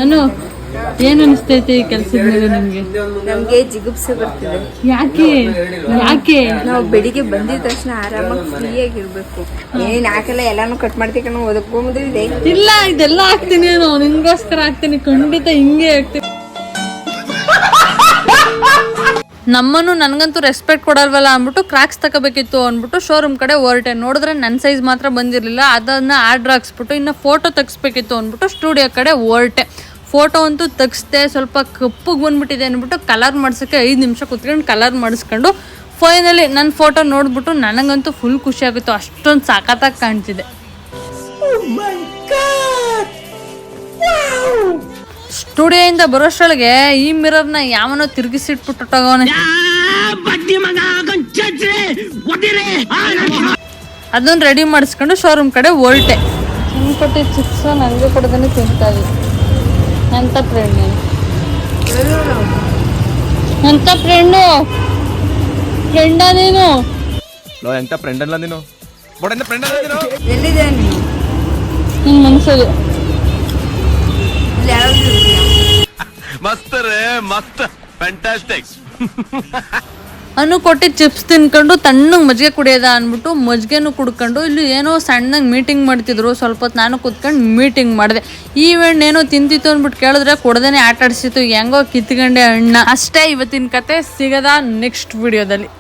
ಅನು ಏನ್ ಅನಿಸ್ತೈತೆ ಈ ಕೆಲ್ಸದ ಮೇಲೆ ನಿಮ್ಗೆ? ನಮ್ಗೆ ಜಿಗುಪ್ಸೆ ಬರ್ತಿದೆ. ಯಾಕೆ ನಾವು ಬೆಳಿಗ್ಗೆ ಬಂದಿದ ತಕ್ಷಣ ಆರಾಮಾಗಿ ಫ್ರೀ ಆಗಿರ್ಬೇಕು. ಏನ್ ಹಾಕಲ್ಲ, ಎಲ್ಲಾನು ಕಟ್ ಮಾಡ್ತಿ ಕಣ, ಓದಕ್ಕೊಂಬುದು ಇದೆ. ಇಲ್ಲ, ಇದೆಲ್ಲ ಹಾಕ್ತೀನಿ ನಾನು ನಿನ್ಗೋಸ್ಕರ ಹಾಕ್ತೀನಿ, ಖಂಡಿತ ಹಿಂಗೆ ಹಾಕ್ತೀನಿ. ನಮ್ಮನ್ನು ನನ್ಗಂತೂ ರೆಸ್ಪೆಕ್ಟ್ ಕೊಡಲ್ವಲ್ಲ ಅಂದ್ಬಿಟ್ಟು ಕ್ರಾಕ್ಸ್ ತಗೋಬೇಕಿತ್ತು ಅಂದ್ಬಿಟ್ಟು ಶೋರೂಮ್ ಕಡೆ ಹೊರಟೆ. ನೋಡಿದ್ರೆ ನನ್ನ ಸೈಜ್ ಮಾತ್ರ ಬಂದಿರಲಿಲ್ಲ. ಅದನ್ನ ಆರ್ಡ್ರ್ ಹಾಕ್ಸ್ಬಿಟ್ಟು ಇನ್ನು ಫೋಟೋ ತೆಗಿಸ್ಬೇಕಿತ್ತು ಅಂದ್ಬಿಟ್ಟು ಸ್ಟುಡಿಯೋ ಕಡೆ ಹೊರಟೆ. ಫೋಟೋ ಅಂತೂ ತೆಗಿಸ್ದೆ. ಸ್ವಲ್ಪ ಕಪ್ಪಗೆ ಬಂದ್ಬಿಟ್ಟಿದೆ ಅಂದ್ಬಿಟ್ಟು ಕಲರ್ ಮಾಡ್ಸೋಕ್ಕೆ 5 ನಿಮಿಷ ಕುತ್ಕೊಂಡು ಕಲರ್ ಮಾಡಿಸ್ಕೊಂಡು ಫೈನಲಿ ನನ್ನ ಫೋಟೋ ನೋಡ್ಬಿಟ್ಟು ನನಗಂತೂ ಫುಲ್ ಖುಷಿ ಆಗುತ್ತೋ, ಅಷ್ಟೊಂದು ಸಖತ್ತಾಗಿ ಕಾಣ್ತಿದೆ. ಸ್ಟುಡಿಯೋಯಿಂದ ಬರೋಷ್ಟೊಳಗೆ ಈ ಮಿರರ್ನ ಯಾವನೋ ತಿರುಗಿಸಿಟ್ಬಿಟ್ಟು ತಗೋನೆ. ಅದನ್ನ ರೆಡಿ ಮಾಡಿಸ್ಕೊಂಡು ಶೋರೂಮ್ ಕಡೆ ಹೊರಟೆ. ನಿಮ್ಗೆ ಕೊಟ್ಟಿ ಚಿಪ್ಸ್ ನನಗೆ ಕೊಡೋದನ್ನೇ ತಿಂತಾ ಇದ್ದೆ. ಎಂತ ಫ್ರೆಂಡ್ ನೀನು? ಎಂತ ಫ್ರೆಂಡು? ಫ್ರೆಂಡಾ ನೀನು? ಎಂತ ಫ್ರೆಂಡ್ ಅಲ್ಲ ನೀನು? ಎಲ್ಲಿದೆ ನೀನು? ನಿನ್ನ ಮನಸ್ಸಲ್ಲಿ ಮಸ್ತ್ ರೇ, ಮಸ್ತ್, ಫ್ಯಾಂಟಾಸ್ಟಿಕ್. ಅನು ಕೊಟ್ಟು ಚಿಪ್ಸ್ ತಿನ್ಕೊಂಡು ತಣ್ಣಗೆ ಮಜ್ಜಿಗೆ ಕುಡಿಯೋದ ಅಂದ್ಬಿಟ್ಟು ಮಜ್ಜಿಗೆನೂ ಕುಡ್ಕೊಂಡು ಇಲ್ಲಿ ಏನೋ ಸಣ್ಣಗೆ ಮೀಟಿಂಗ್ ಮಾಡ್ತಿದ್ರು. ಸ್ವಲ್ಪ ಹೊತ್ತು ನಾನು ಕುತ್ಕೊಂಡು ಮೀಟಿಂಗ್ ಮಾಡಿದೆ. ಈವೆಂಟ್ ಏನೋ ತಿಂತಿತ್ತು ಅಂದ್ಬಿಟ್ಟು ಕೇಳಿದ್ರೆ ಕೊಡದೇನೆ ಆಟ ಆಡಿಸಿತ್ತು. ಹೆಂಗೋ ಕಿತ್ಕೊಂಡೆ ಅಣ್ಣ. ಅಷ್ಟೇ ಇವತ್ತಿನ ಕತೆ. ಸಿಗದ ನೆಕ್ಸ್ಟ್ ವಿಡಿಯೋದಲ್ಲಿ.